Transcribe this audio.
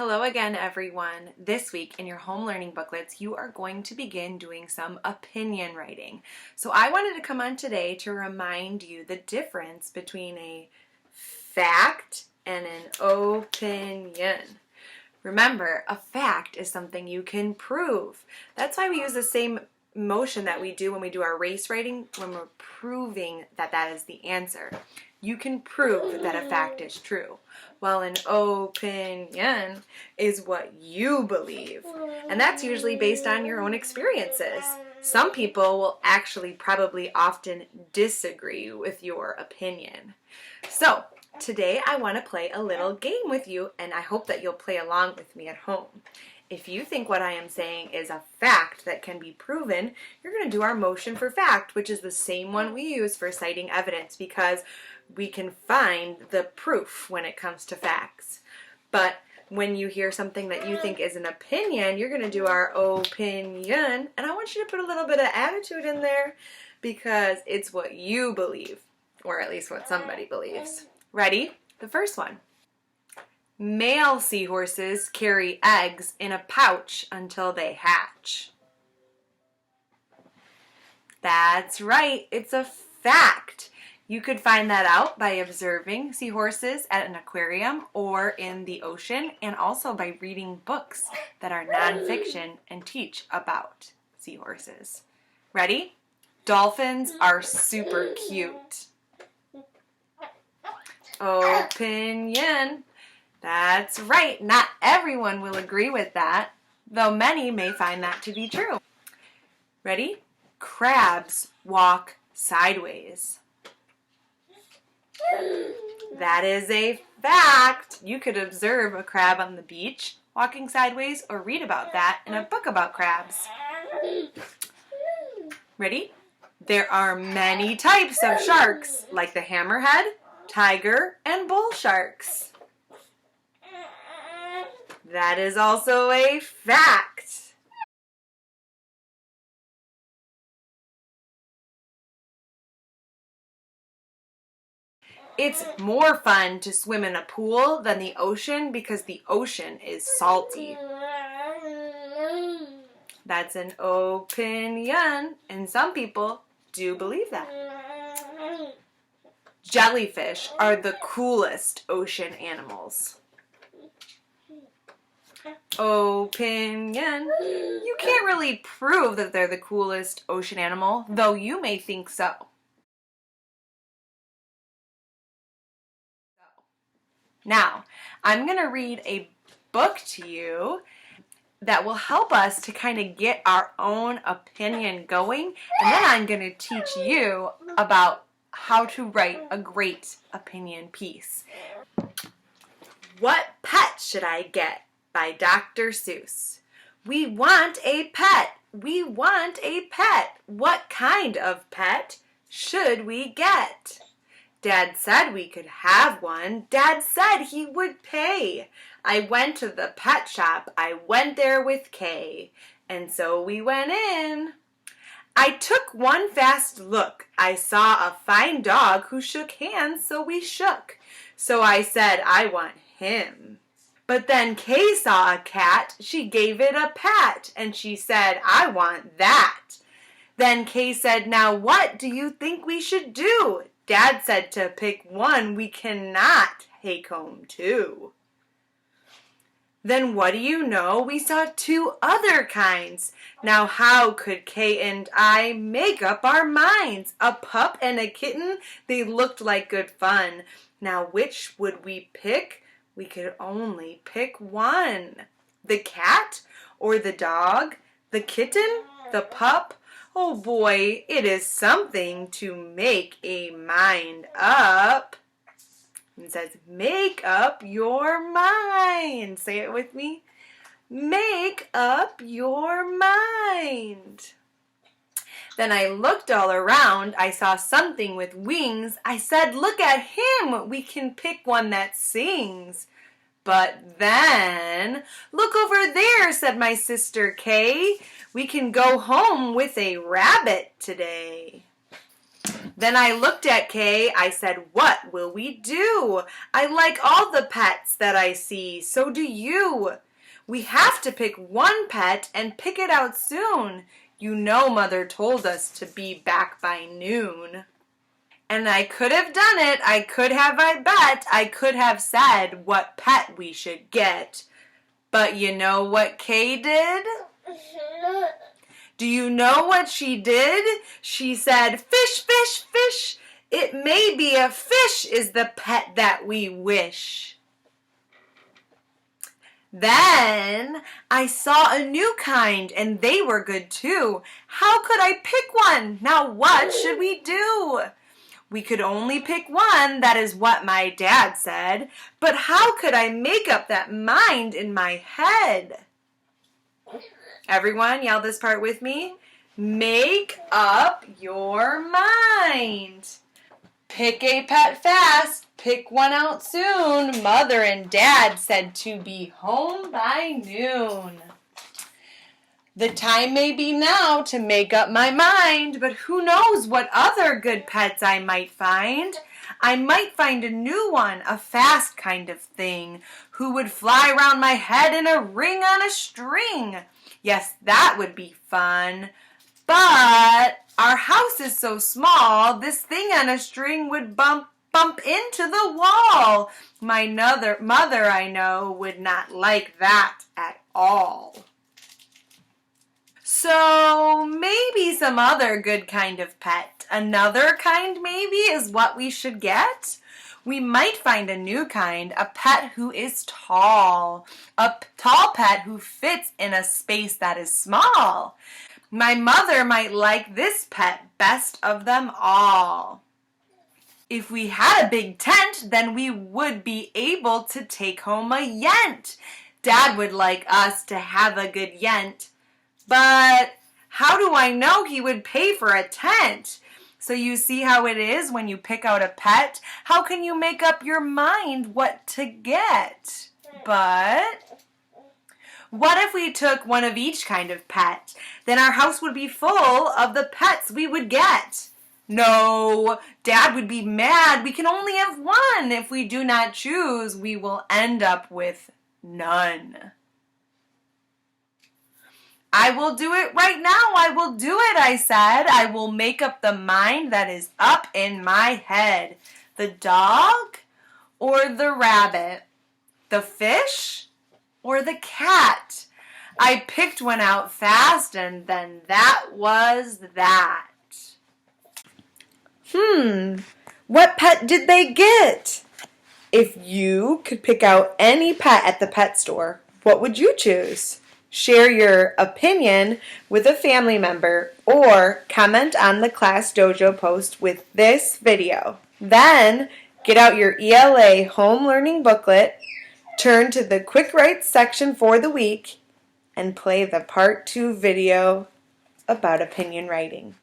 Hello again, everyone. This week in your home learning booklets, you are going to begin doing some opinion writing. So I wanted to come on today to remind you the difference between a fact and an opinion. Remember, a fact is something you can prove. That's why we use the same motion that we do when we do our race writing, when we're proving that that is the answer. You can prove that a fact is true. Well, an opinion is what you believe, and that's usually based on your own experiences. Some people will actually probably often disagree with your opinion. So, today I want to play a little game with you, and I hope that you'll play along with me at home. If you think what I am saying is a fact that can be proven, you're going to do our motion for fact, which is the same one we use for citing evidence because we can find the proof when it comes to facts. But when you hear something that you think is an opinion, you're going to do our opinion, and I want you to put a little bit of attitude in there because it's what you believe, or at least what somebody believes. Ready? The first one. Male seahorses carry eggs in a pouch until they hatch. That's right, it's a fact. You could find that out by observing seahorses at an aquarium or in the ocean, and also by reading books that are nonfiction and teach about seahorses. Ready? Dolphins are super cute. Opinion. That's right. Not everyone will agree with that, though many may find that to be true. Ready? Crabs walk sideways. That is a fact. You could observe a crab on the beach walking sideways or read about that in a book about crabs. Ready? There are many types of sharks, like the hammerhead, tiger, and bull sharks. That is also a fact. It's more fun to swim in a pool than the ocean because the ocean is salty. That's an opinion, and some people do believe that. Jellyfish are the coolest ocean animals. Opinion. You can't really prove that they're the coolest ocean animal, though you may think so. Now, I'm going to read a book to you that will help us to kind of get our own opinion going, and then I'm going to teach you about how to write a great opinion piece. What pet should I get? By Dr. Seuss. We want a pet. We want a pet. What kind of pet should we get? Dad said we could have one. Dad said he would pay. I went to the pet shop. I went there with Kay. And so we went in. I took one fast look. I saw a fine dog who shook hands, so we shook. So I said, I want him. But then Kay saw a cat, she gave it a pat, and she said, I want that. Then Kay said, now what do you think we should do? Dad said to pick one, we cannot take home two. Then what do you know? We saw two other kinds. Now how could Kay and I make up our minds? A pup and a kitten, they looked like good fun. Now which would we pick? We could only pick one. The cat or the dog? The kitten? The pup? Oh boy, it is something to make a mind up. It says, make up your mind. Say it with me. Make up your mind. Then I looked all around. I saw something with wings. I said, look at him. We can pick one that sings. But then, look over there, said my sister Kay. We can go home with a rabbit today. Then I looked at Kay. I said, what will we do? I like all the pets that I see. So do you. We have to pick one pet and pick it out soon. You know Mother told us to be back by noon. And I could have done it. I could have, I bet. I could have said what pet we should get. But you know what Kay did? Do you know what she did? She said, fish, fish, fish. It may be a fish is the pet that we wish. Then I saw a new kind and they were good too. How could I pick one? Now what should we do? We could only pick one, that is what my dad said. But how could I make up that mind in my head? Everyone, yell this part with me. Make up your mind. Pick a pet fast. Pick one out soon. Mother and Dad said to be home by noon. The time may be now to make up my mind, but who knows what other good pets I might find. I might find a new one, a fast kind of thing, who would fly round my head in a ring on a string. Yes, that would be fun. But our house is so small, this thing on a string would bump into the wall. My mother, I know, would not like that at all. So maybe some other good kind of pet. Another kind maybe is what we should get. We might find a new kind, a pet who is tall. A tall pet who fits in a space that is small. My mother might like this pet best of them all. If we had a big tent, then we would be able to take home a yent. Dad would like us to have a good yent. But how do I know he would pay for a tent? So you see how it is when you pick out a pet? How can you make up your mind what to get? But what if we took one of each kind of pet? Then our house would be full of the pets we would get. No, Dad would be mad. We can only have one. If we do not choose, we will end up with none. I will do it right now. I will do it, I said. I will make up the mind that is up in my head. The dog or the rabbit? The fish or the cat? I picked one out fast and then that was that. What pet did they get? If you could pick out any pet at the pet store, what would you choose? Share your opinion with a family member or comment on the Class Dojo post with this video. Then get out your ELA home learning booklet, turn to the quick writes section for the week, and play the part 2 video about opinion writing.